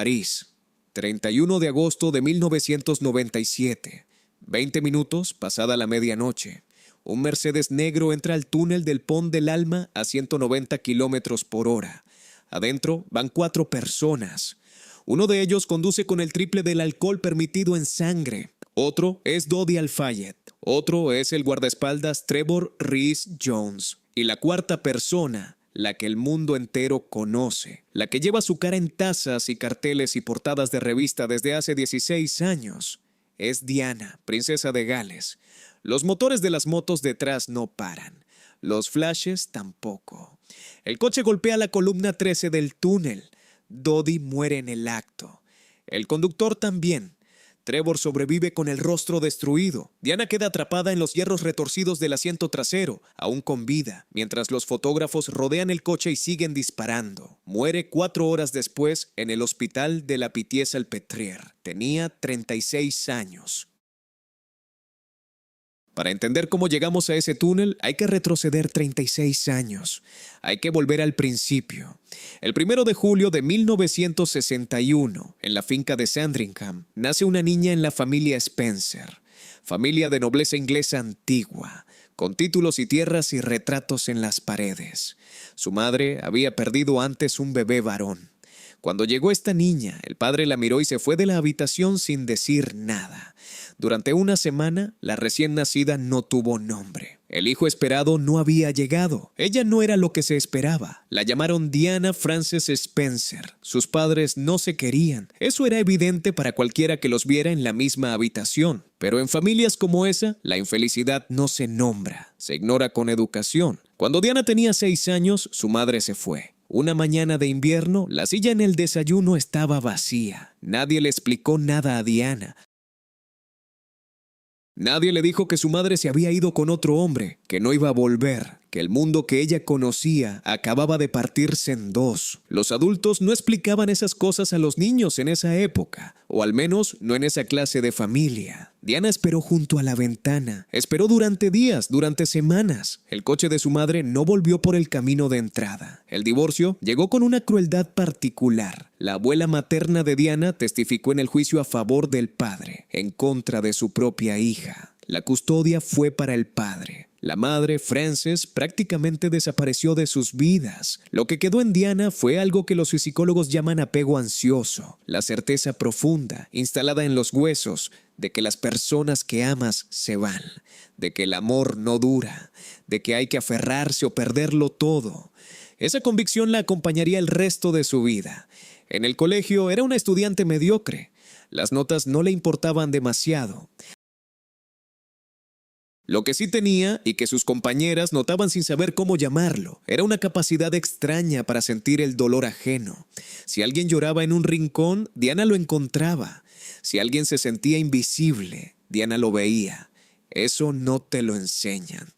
París, 31 de agosto de 1997. 20 minutos pasada la medianoche. Un Mercedes negro entra al túnel del Pont del Alma a 190 kilómetros por hora. Adentro van 4 personas. Uno de ellos conduce con el triple del alcohol permitido en sangre. Otro es Dodi Al-Fayed. Otro es el guardaespaldas Trevor Rhys-Jones. Y la cuarta persona, la que el mundo entero conoce, la que lleva su cara en tazas y carteles y portadas de revista desde hace 16 años, es Diana, princesa de Gales. Los motores de las motos detrás no paran. Los flashes tampoco. El coche golpea la columna 13 del túnel. Dodi muere en el acto. El conductor también. Trevor sobrevive con el rostro destruido. Diana queda atrapada en los hierros retorcidos del asiento trasero, aún con vida, mientras los fotógrafos rodean el coche y siguen disparando. Muere 4 horas después en el hospital de la Pitié-Salpêtrière. Tenía 36 años. Para entender cómo llegamos a ese túnel, hay que retroceder 36 años. Hay que volver al principio. El 1 de julio de 1961, en la finca de Sandringham, nace una niña en la familia Spencer, familia de nobleza inglesa antigua, con títulos y tierras y retratos en las paredes. Su madre había perdido antes un bebé varón. Cuando llegó esta niña, el padre la miró y se fue de la habitación sin decir nada. Durante una semana, la recién nacida no tuvo nombre. El hijo esperado no había llegado. Ella no era lo que se esperaba. La llamaron Diana Frances Spencer. Sus padres no se querían. Eso era evidente para cualquiera que los viera en la misma habitación. Pero en familias como esa, la infelicidad no se nombra. Se ignora con educación. Cuando Diana tenía 6 años, su madre se fue. Una mañana de invierno, la silla en el desayuno estaba vacía. Nadie le explicó nada a Diana. Nadie le dijo que su madre se había ido con otro hombre, que no iba a volver, que el mundo que ella conocía acababa de partirse en dos. Los adultos no explicaban esas cosas a los niños en esa época, o al menos no en esa clase de familia. Diana esperó junto a la ventana, esperó durante días, durante semanas. El coche de su madre no volvió por el camino de entrada. El divorcio llegó con una crueldad particular. La abuela materna de Diana testificó en el juicio a favor del padre, en contra de su propia hija. La custodia fue para el padre. La madre, Frances, prácticamente desapareció de sus vidas. Lo que quedó en Diana fue algo que los psicólogos llaman apego ansioso, la certeza profunda, instalada en los huesos, de que las personas que amas se van, de que el amor no dura, de que hay que aferrarse o perderlo todo. Esa convicción la acompañaría el resto de su vida. En el colegio era una estudiante mediocre. Las notas no le importaban demasiado. Lo que sí tenía, y que sus compañeras notaban sin saber cómo llamarlo, era una capacidad extraña para sentir el dolor ajeno. Si alguien lloraba en un rincón, Diana lo encontraba. Si alguien se sentía invisible, Diana lo veía. Eso no te lo enseñan.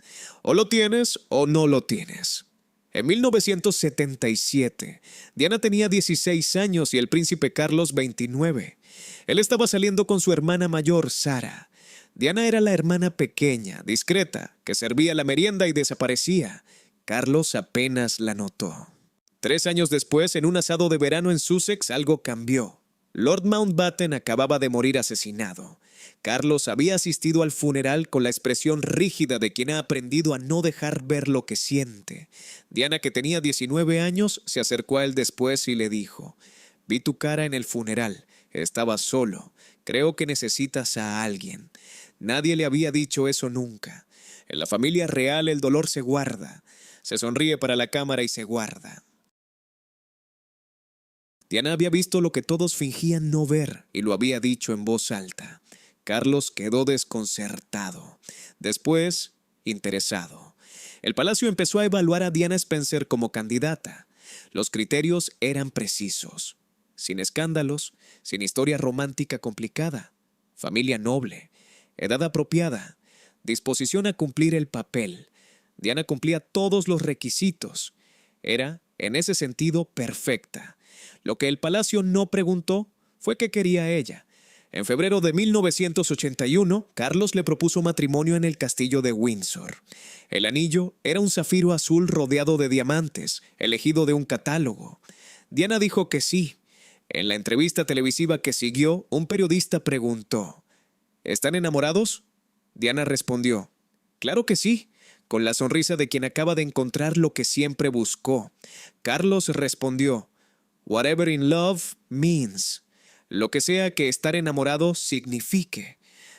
O lo tienes o no lo tienes. En 1977, Diana tenía 16 años y el príncipe Carlos 29. Él estaba saliendo con su hermana mayor, Sara. Diana era la hermana pequeña, discreta, que servía la merienda y desaparecía. Carlos apenas la notó. 3 años después, en un asado de verano en Sussex, algo cambió. Lord Mountbatten acababa de morir asesinado. Carlos había asistido al funeral con la expresión rígida de quien ha aprendido a no dejar ver lo que siente. Diana, que tenía 19 años, se acercó a él después y le dijo: «Vi tu cara en el funeral. Estabas solo. Creo que necesitas a alguien». Nadie le había dicho eso nunca. En la familia real el dolor se guarda. Se sonríe para la cámara y se guarda. Diana había visto lo que todos fingían no ver y lo había dicho en voz alta. Carlos quedó desconcertado. Después, interesado. El palacio empezó a evaluar a Diana Spencer como candidata. Los criterios eran precisos. Sin escándalos, sin historia romántica complicada, familia noble, edad apropiada, disposición a cumplir el papel. Diana cumplía todos los requisitos. Era, en ese sentido, perfecta. Lo que el palacio no preguntó fue qué quería ella. En febrero de 1981, Carlos le propuso matrimonio en el castillo de Windsor. El anillo era un zafiro azul rodeado de diamantes, elegido de un catálogo. Diana dijo que sí. En la entrevista televisiva que siguió, un periodista preguntó: ¿están enamorados? Diana respondió: claro que sí, con la sonrisa de quien acaba de encontrar lo que siempre buscó. Carlos respondió: whatever in love means. Lo que sea que estar enamorado signifique.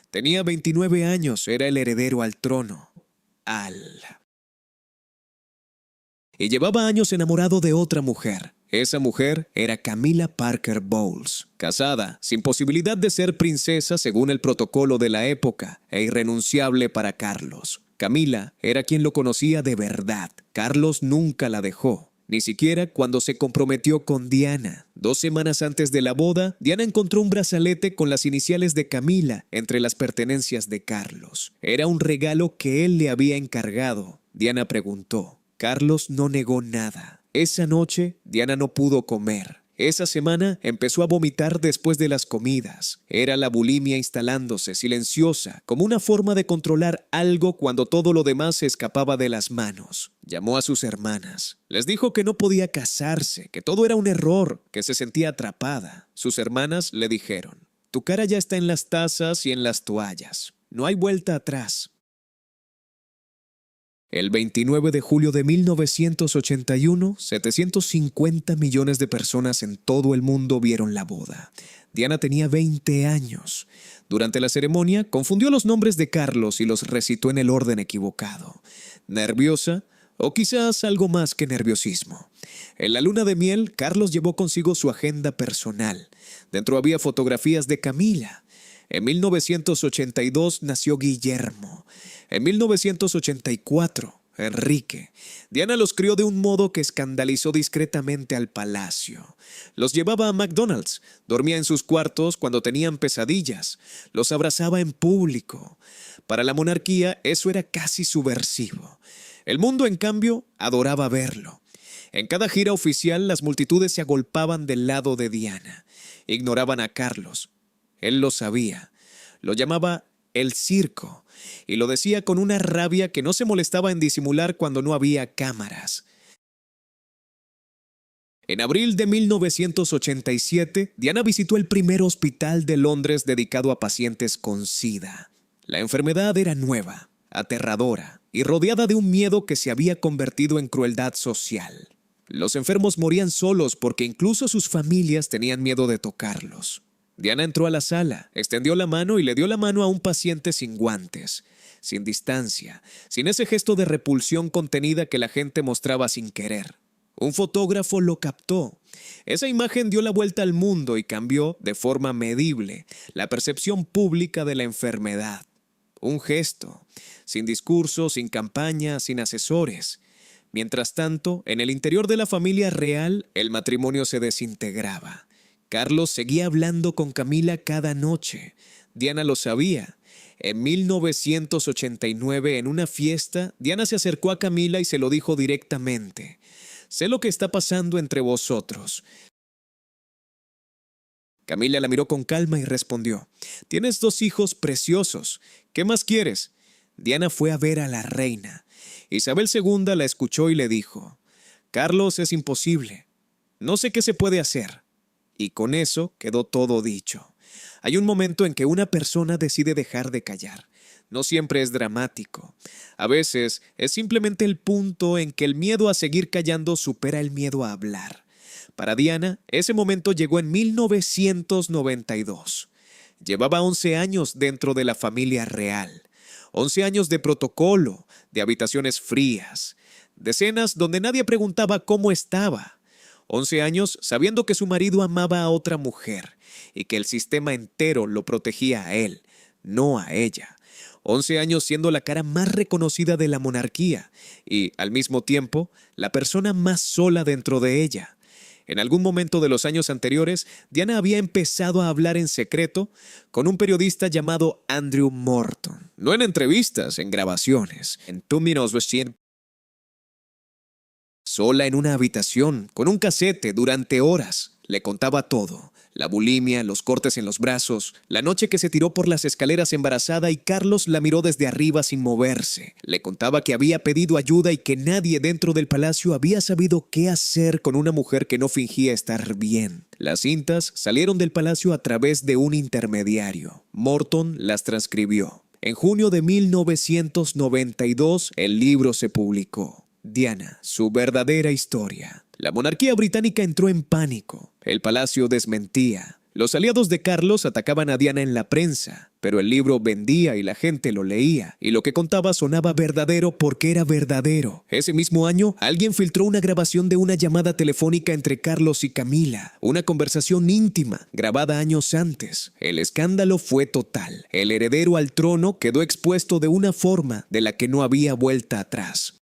Tenía 29 años, era el heredero al trono. Y llevaba años enamorado de otra mujer. Esa mujer era Camilla Parker Bowles, casada, sin posibilidad de ser princesa según el protocolo de la época, e irrenunciable para Carlos. Camilla era quien lo conocía de verdad. Carlos nunca la dejó, ni siquiera cuando se comprometió con Diana. 2 semanas antes de la boda, Diana encontró un brazalete con las iniciales de Camilla entre las pertenencias de Carlos. Era un regalo que él le había encargado. Diana preguntó. Carlos no negó nada. Esa noche, Diana no pudo comer. Esa semana empezó a vomitar después de las comidas. Era la bulimia instalándose, silenciosa, como una forma de controlar algo cuando todo lo demás se escapaba de las manos. Llamó a sus hermanas. Les dijo que no podía casarse, que todo era un error, que se sentía atrapada. Sus hermanas le dijeron: tu cara ya está en las tazas y en las toallas. No hay vuelta atrás. El 29 de julio de 1981, 750 millones de personas en todo el mundo vieron la boda. Diana tenía 20 años. Durante la ceremonia, confundió los nombres de Carlos y los recitó en el orden equivocado. Nerviosa, o quizás algo más que nerviosismo. En la luna de miel, Carlos llevó consigo su agenda personal. Dentro había fotografías de Camilla. En 1982 nació Guillermo. En 1984, Enrique. Diana los crió de un modo que escandalizó discretamente al palacio. Los llevaba a McDonald's, dormía en sus cuartos cuando tenían pesadillas, los abrazaba en público. Para la monarquía eso era casi subversivo. El mundo, en cambio, adoraba verlo. En cada gira oficial las multitudes se agolpaban del lado de Diana. Ignoraban a Carlos. Él lo sabía. Lo llamaba el circo, y lo decía con una rabia que no se molestaba en disimular cuando no había cámaras. En abril de 1987, Diana visitó el primer hospital de Londres dedicado a pacientes con SIDA. La enfermedad era nueva, aterradora, y rodeada de un miedo que se había convertido en crueldad social. Los enfermos morían solos porque incluso sus familias tenían miedo de tocarlos. Diana entró a la sala, extendió la mano y le dio la mano a un paciente sin guantes, sin distancia, sin ese gesto de repulsión contenida que la gente mostraba sin querer. Un fotógrafo lo captó. Esa imagen dio la vuelta al mundo y cambió, de forma medible, la percepción pública de la enfermedad. Un gesto, sin discurso, sin campaña, sin asesores. Mientras tanto, en el interior de la familia real, el matrimonio se desintegraba. Carlos seguía hablando con Camilla cada noche. Diana lo sabía. En 1989, en una fiesta, Diana se acercó a Camilla y se lo dijo directamente. Sé lo que está pasando entre vosotros. Camilla la miró con calma y respondió: tienes 2 hijos preciosos. ¿Qué más quieres? Diana fue a ver a la reina. Isabel II la escuchó y le dijo: Carlos, es imposible. No sé qué se puede hacer. Y con eso quedó todo dicho. Hay un momento en que una persona decide dejar de callar. No siempre es dramático. A veces es simplemente el punto en que el miedo a seguir callando supera el miedo a hablar. Para Diana, ese momento llegó en 1992. Llevaba 11 años dentro de la familia real. 11 años de protocolo, de habitaciones frías, de cenas donde nadie preguntaba cómo estaba. 11 años sabiendo que su marido amaba a otra mujer y que el sistema entero lo protegía a él, no a ella. 11 años siendo la cara más reconocida de la monarquía y, al mismo tiempo, la persona más sola dentro de ella. En algún momento de los años anteriores, Diana había empezado a hablar en secreto con un periodista llamado Andrew Morton. No en entrevistas, en grabaciones. En 2 Minutes recién, sola en una habitación, con un casete durante horas. Le contaba todo. La bulimia, los cortes en los brazos, la noche que se tiró por las escaleras embarazada y Carlos la miró desde arriba sin moverse. Le contaba que había pedido ayuda y que nadie dentro del palacio había sabido qué hacer con una mujer que no fingía estar bien. Las cintas salieron del palacio a través de un intermediario. Morton las transcribió. En junio de 1992, el libro se publicó. Diana, su verdadera historia. La monarquía británica entró en pánico. El palacio desmentía. Los aliados de Carlos atacaban a Diana en la prensa, pero el libro vendía y la gente lo leía, y lo que contaba sonaba verdadero porque era verdadero. Ese mismo año, alguien filtró una grabación de una llamada telefónica entre Carlos y Camila, una conversación íntima, grabada años antes. El escándalo fue total. El heredero al trono quedó expuesto de una forma de la que no había vuelta atrás.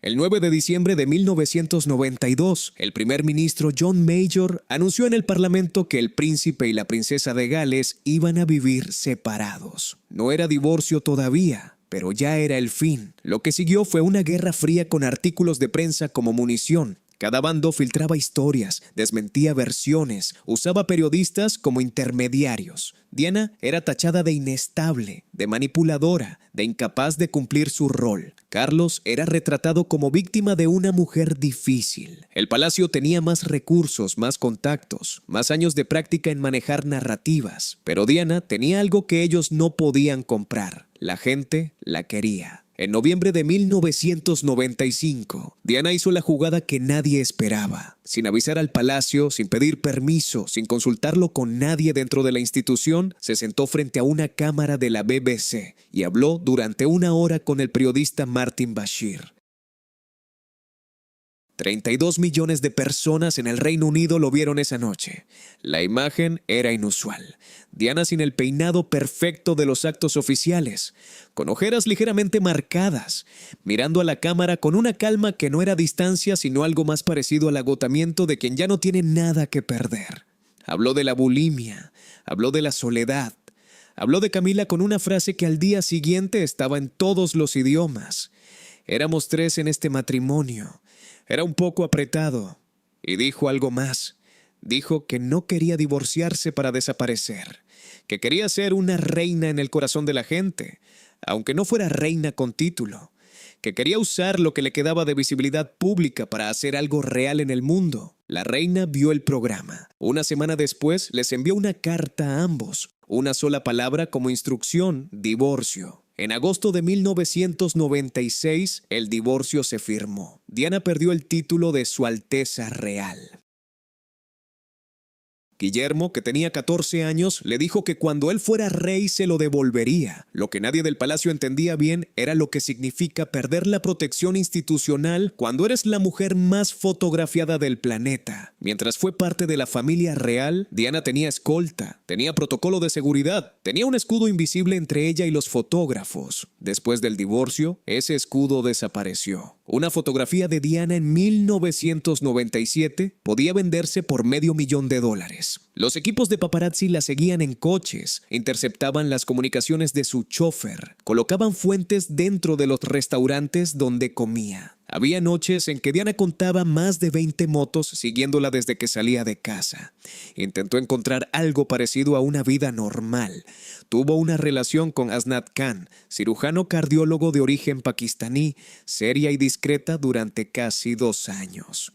El 9 de diciembre de 1992, el primer ministro John Major anunció en el Parlamento que el príncipe y la princesa de Gales iban a vivir separados. No era divorcio todavía, pero ya era el fin. Lo que siguió fue una guerra fría con artículos de prensa como munición. Cada bando filtraba historias, desmentía versiones, usaba periodistas como intermediarios. Diana era tachada de inestable, de manipuladora, de incapaz de cumplir su rol. Carlos era retratado como víctima de una mujer difícil. El palacio tenía más recursos, más contactos, más años de práctica en manejar narrativas. Pero Diana tenía algo que ellos no podían comprar. La gente la quería. En noviembre de 1995, Diana hizo la jugada que nadie esperaba. Sin avisar al palacio, sin pedir permiso, sin consultarlo con nadie dentro de la institución, se sentó frente a una cámara de la BBC y habló durante 1 hora con el periodista Martin Bashir. 32 millones de personas en el Reino Unido lo vieron esa noche. La imagen era inusual. Diana sin el peinado perfecto de los actos oficiales, con ojeras ligeramente marcadas, mirando a la cámara con una calma que no era distancia sino algo más parecido al agotamiento de quien ya no tiene nada que perder. Habló de la bulimia, habló de la soledad, habló de Camila con una frase que al día siguiente estaba en todos los idiomas. Éramos 3 en este matrimonio. Era un poco apretado. Y dijo algo más. Dijo que no quería divorciarse para desaparecer, que quería ser una reina en el corazón de la gente, aunque no fuera reina con título, que quería usar lo que le quedaba de visibilidad pública para hacer algo real en el mundo. La reina vio el programa. 1 semana después les envió una carta a ambos, una sola palabra como instrucción: divorcio. En agosto de 1996, el divorcio se firmó. Diana perdió el título de Su Alteza Real. Guillermo, que tenía 14 años, le dijo que cuando él fuera rey se lo devolvería. Lo que nadie del palacio entendía bien era lo que significa perder la protección institucional cuando eres la mujer más fotografiada del planeta. Mientras fue parte de la familia real, Diana tenía escolta, tenía protocolo de seguridad, tenía un escudo invisible entre ella y los fotógrafos. Después del divorcio, ese escudo desapareció. Una fotografía de Diana en 1997 podía venderse por $500,000. Los equipos de paparazzi la seguían en coches, interceptaban las comunicaciones de su chofer, colocaban fuentes dentro de los restaurantes donde comía. Había noches en que Diana contaba más de 20 motos siguiéndola desde que salía de casa. Intentó encontrar algo parecido a una vida normal. Tuvo una relación con Asnat Khan, cirujano cardiólogo de origen pakistaní, seria y discreta durante casi 2 años.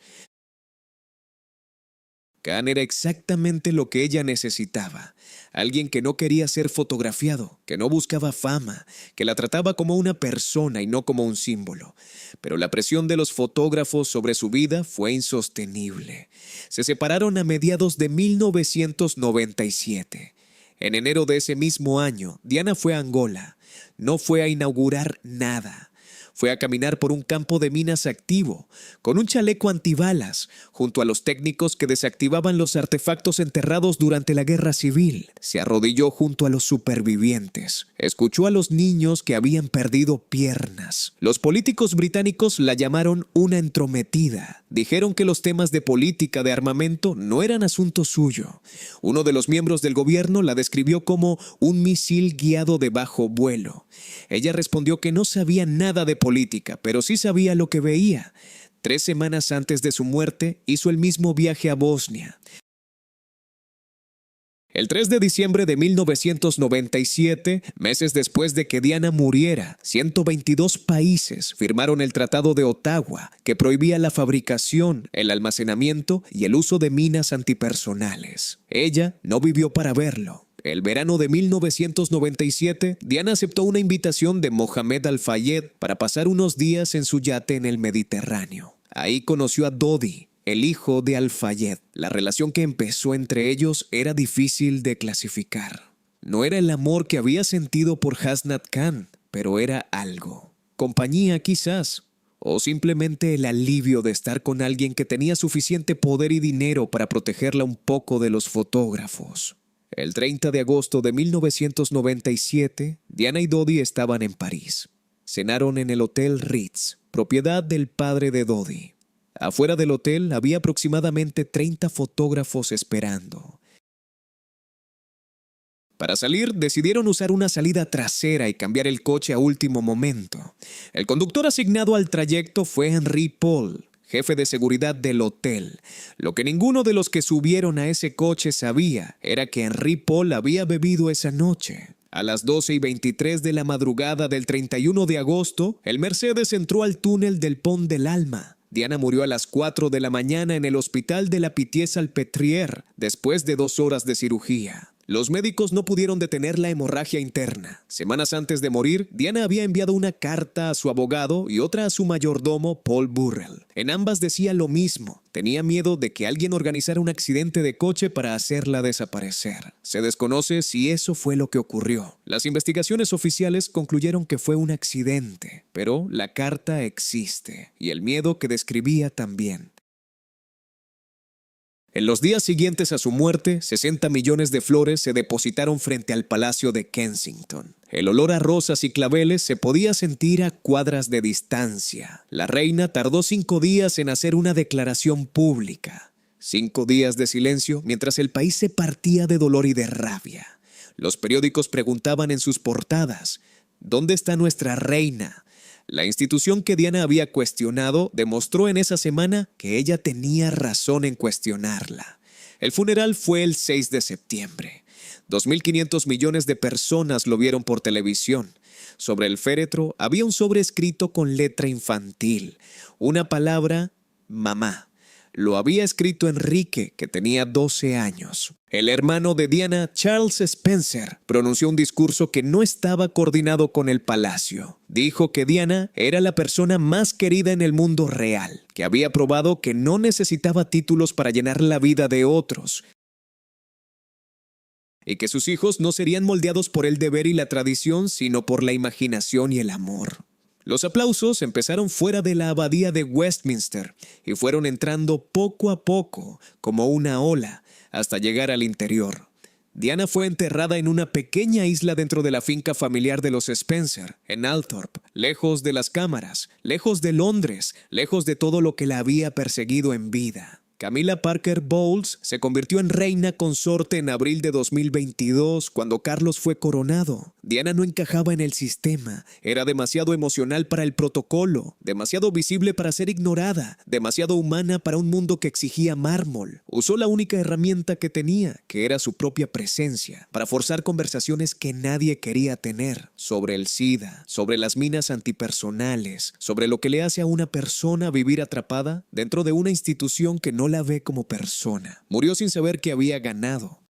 Khan era exactamente lo que ella necesitaba. Alguien que no quería ser fotografiado, que no buscaba fama, que la trataba como una persona y no como un símbolo. Pero la presión de los fotógrafos sobre su vida fue insostenible. Se separaron a mediados de 1997. En enero de ese mismo año, Diana fue a Angola. No fue a inaugurar nada. Fue a caminar por un campo de minas activo, con un chaleco antibalas, junto a los técnicos que desactivaban los artefactos enterrados durante la guerra civil. Se arrodilló junto a los supervivientes. Escuchó a los niños que habían perdido piernas. Los políticos británicos la llamaron una entrometida. Dijeron que los temas de política de armamento no eran asunto suyo. Uno de los miembros del gobierno la describió como un misil guiado de bajo vuelo. Ella respondió que no sabía nada de política, pero sí sabía lo que veía. 3 semanas antes de su muerte, hizo el mismo viaje a Bosnia. El 3 de diciembre de 1997, meses después de que Diana muriera, 122 países firmaron el Tratado de Ottawa, que prohibía la fabricación, el almacenamiento y el uso de minas antipersonales. Ella no vivió para verlo. El verano de 1997, Diana aceptó una invitación de Mohamed Al-Fayed para pasar unos días en su yate en el Mediterráneo. Ahí conoció a Dodi, el hijo de Al-Fayed. La relación que empezó entre ellos era difícil de clasificar. No era el amor que había sentido por Hasnat Khan, pero era algo. Compañía quizás, o simplemente el alivio de estar con alguien que tenía suficiente poder y dinero para protegerla un poco de los fotógrafos. El 30 de agosto de 1997, Diana y Dodi estaban en París. Cenaron en el Hotel Ritz, propiedad del padre de Dodi. Afuera del hotel había aproximadamente 30 fotógrafos esperando. Para salir, decidieron usar una salida trasera y cambiar el coche a último momento. El conductor asignado al trayecto fue Henry Paul, jefe de seguridad del hotel. Lo que ninguno de los que subieron a ese coche sabía era que Henry Paul había bebido esa noche. A las 12:23 de la madrugada del 31 de agosto, el Mercedes entró al túnel del Pont del Alma. Diana murió a las 4 de la mañana en el hospital de la Pitié-Salpêtrière, después de 2 horas de cirugía. Los médicos no pudieron detener la hemorragia interna. Semanas antes de morir, Diana había enviado una carta a su abogado y otra a su mayordomo, Paul Burrell. En ambas decía lo mismo. Tenía miedo de que alguien organizara un accidente de coche para hacerla desaparecer. Se desconoce si eso fue lo que ocurrió. Las investigaciones oficiales concluyeron que fue un accidente, pero la carta existe, y el miedo que describía también. En los días siguientes a su muerte, 60 millones de flores se depositaron frente al Palacio de Kensington. El olor a rosas y claveles se podía sentir a cuadras de distancia. La reina tardó 5 días en hacer una declaración pública. 5 días de silencio mientras el país se partía de dolor y de rabia. Los periódicos preguntaban en sus portadas, ¿dónde está nuestra reina? La institución que Diana había cuestionado demostró en esa semana que ella tenía razón en cuestionarla. El funeral fue el 6 de septiembre. 2.500 millones de personas lo vieron por televisión. Sobre el féretro había un sobre escrito con letra infantil, una palabra, mamá. Lo había escrito Enrique, que tenía 12 años. El hermano de Diana, Charles Spencer, pronunció un discurso que no estaba coordinado con el palacio. Dijo que Diana era la persona más querida en el mundo real, que había probado que no necesitaba títulos para llenar la vida de otros, y que sus hijos no serían moldeados por el deber y la tradición, sino por la imaginación y el amor. Los aplausos empezaron fuera de la abadía de Westminster y fueron entrando poco a poco, como una ola, hasta llegar al interior. Diana fue enterrada en una pequeña isla dentro de la finca familiar de los Spencer, en Althorp, lejos de las cámaras, lejos de Londres, lejos de todo lo que la había perseguido en vida. Camilla Parker Bowles se convirtió en reina consorte en abril de 2022, cuando Carlos fue coronado. Diana no encajaba en el sistema, era demasiado emocional para el protocolo, demasiado visible para ser ignorada, demasiado humana para un mundo que exigía mármol. Usó la única herramienta que tenía, que era su propia presencia, para forzar conversaciones que nadie quería tener, sobre el SIDA, sobre las minas antipersonales, sobre lo que le hace a una persona vivir atrapada dentro de una institución que no la ve como persona. Murió sin saber que había ganado.